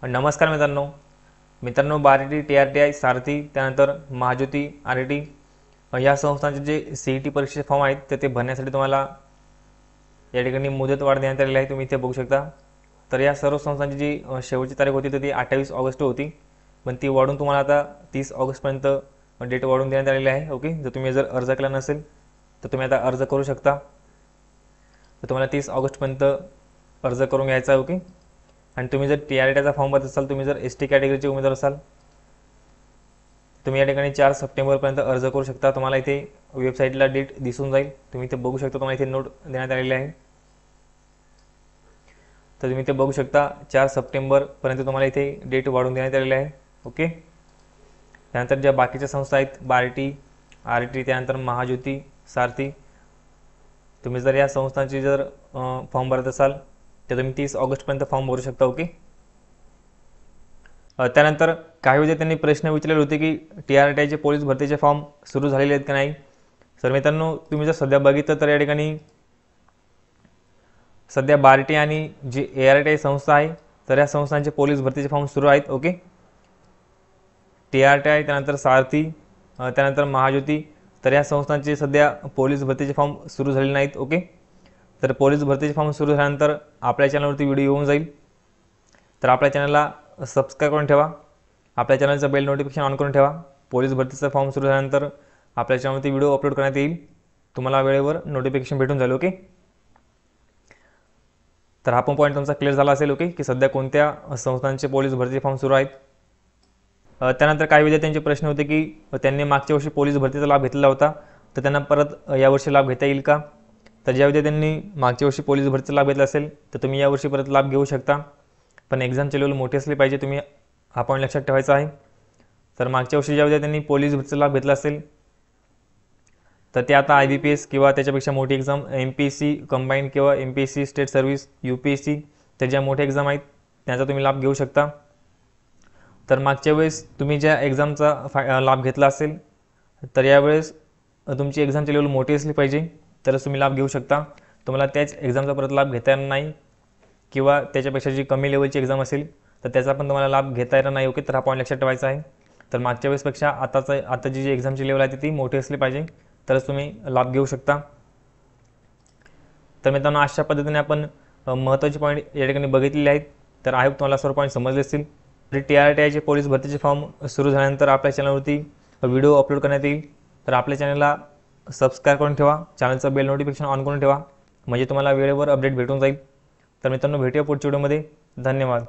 नमस्कार मित्रांनो Barty TRTI सारथी त्यानंतर महाज्योती RT या संस्थांचे जे CET परीक्षेचे फॉर्म आहेत ते भरण्यासाठी तुम्हाला या ठिकाणी मुदतवाढ देण्यात आलेली आहे। तुम्ही इथे बघू शकता। तर या सर्व संस्थांची जी शेवटची तारीख होती ती 28 ऑगस्ट होती, पण ती वाढून तुम्हाला आता 30 ऑगस्ट पर्यंत डेट वाढून देण्यात आलेली आहे। ओके, जर तुम्ही अर्ज केला नसेल तर तुम्ही आता अर्ज करू शकता। तर तुम्हाला 30 ऑगस्ट पर्यंत अर्ज करून घ्यायचा आहे। ओके, आणि तुम्ही जर TRTIचा फॉर्म भरत असाल, तुम्ही जर ST कॅटेगरीचे उमेदवार असाल, तुम्ही या ठिकाणी 4 सप्टेंबरपर्यंत अर्ज करू शकता। तुम्हाला इथे वेबसाईटला डेट दिसून जाईल, तुम्ही इथे बघू शकता। तुम्हाला इथे नोट देण्यात आलेली आहे, तर तुम्ही इथे बघू शकता 4 सप्टेंबरपर्यंत तुम्हाला इथे डेट वाढवून देण्यात आलेली आहे। ओके, त्यानंतर ज्या बाकीच्या संस्था आहेत बार्टी RT त्यानंतर महाज्योती सारथी, तुम्ही जर या संस्थांची जर फॉर्म भरत असाल तर तुम्ही 30 ऑगस्टपर्यंत फॉर्म भरू शकता। ओके, त्यानंतर काही विद्यार्थ्यांनी प्रश्न विचारले होते की TRTIचे पोलीस भरतीचे फॉर्म सुरू झालेले आहेत का नाही। तर मित्रांनो, तुम्ही जर सध्या बघितलं तर या ठिकाणी सध्या बार्टी आणि जी ARTI संस्था आहे तर या संस्थांचे पोलीस भरतीचे फॉर्म सुरू आहेत। ओके, TRTI त्यानंतर सारथी त्यानंतर महाज्योती, तर या संस्थांचे सध्या पोलीस भरतीचे फॉर्म सुरू झालेले नाहीत। ओके, तर पोलीस भरतीचे फॉर्म सुरू झाल्यानंतर आपल्या चॅनलवरती व्हिडिओ येऊन जाईल, तर आपल्या चॅनलला सबस्क्राईब करून ठेवा, आपल्या चॅनलचं बेल नोटिफिकेशन ऑन करून ठेवा। पोलीस भरतीचा फॉर्म सुरू झाल्यानंतर आपल्या चॅनलवरती व्हिडिओ अपलोड करण्यात येईल, तुम्हाला वेळेवर नोटिफिकेशन भेटून जाईल। ओके, तर हा पण पॉईंट तुमचा क्लिअर झाला असेल। ओके, की सध्या कोणत्या संस्थांचे पोलीस भरती फॉर्म सुरू आहेत। त्यानंतर काही विद्यार्थ्यांचे प्रश्न होते की त्यांनी मागच्या वर्षी पोलीस भरतीचा लाभ घेतला होता, तर त्यांना परत यावर्षी लाभ घेता येईल का। तर ज्या विद्यार्थ्यांनी मागच्या वर्षी पोलीस भरतीचा लाभ घेतला असेल तर तुम्ही यावर्षी परत लाभ घेऊ शकता, पण एक्झामचे लेवल मोठे असले पाहिजे, तुम्ही हा पॉईंट लक्षात ठेवायचा आहे। तर मागच्या वर्षी ज्या विद्यार्थ्यांनी पोलीस भरतीचा लाभ घेतला असेल तर ते आता IBPS किंवा त्याच्यापेक्षा मोठी एक्झाम MPSC कंबाईंड किंवा MPSC स्टेट सर्व्हिस UPSC, त्या ज्या मोठ्या एक्झाम आहेत त्याचा तुम्ही लाभ घेऊ शकता। तर मागच्या वेळेस तुम्ही ज्या एक्झामचा लाभ घेतला असेल तर यावेळेस तुमची एक्झामची लेवल मोठी असली पाहिजे तरच तुम्ही लाभ घेऊ शकता। तुम्हाला त्याच एक्झामचा परत लाभ घेता येणार नाही, किंवा त्याच्यापेक्षा जी कमी लेवलची एक्झाम असेल तर त्याचा पण तुम्हाला लाभ घेता येणार नाही। ओके, तर हा पॉईंट लक्षात ठेवायचा आहे। तर मागच्या वेळेसपेक्षा आताची जी एक्झामची लेवल आहे ती मोठी असली पाहिजे तरच तुम्ही लाभ घेऊ शकता। तर मित्रांनो, अशा पद्धतीने आपण महत्त्वाचे पॉईंट या ठिकाणी बघितलेले आहेत। तर आय होप तुम्हाला सर्व पॉईंट समजले असतील। TRTIचे पोलीस भरतीचे फॉर्म सुरू झाल्यानंतर आपल्या चॅनलवरती व्हिडिओ अपलोड करण्यात येईल, तर आपल्या चॅनलला सबस्क्राईब करून ठेवा, चॅनलचं बेल नोटिफिकेशन ऑन करून ठेवा, म्हणजे तुम्हाला वेळेवर अपडेट भेटून जाईल। तर मित्रांनो, भेटूया पुढच्या व्हिडिओमध्ये। धन्यवाद।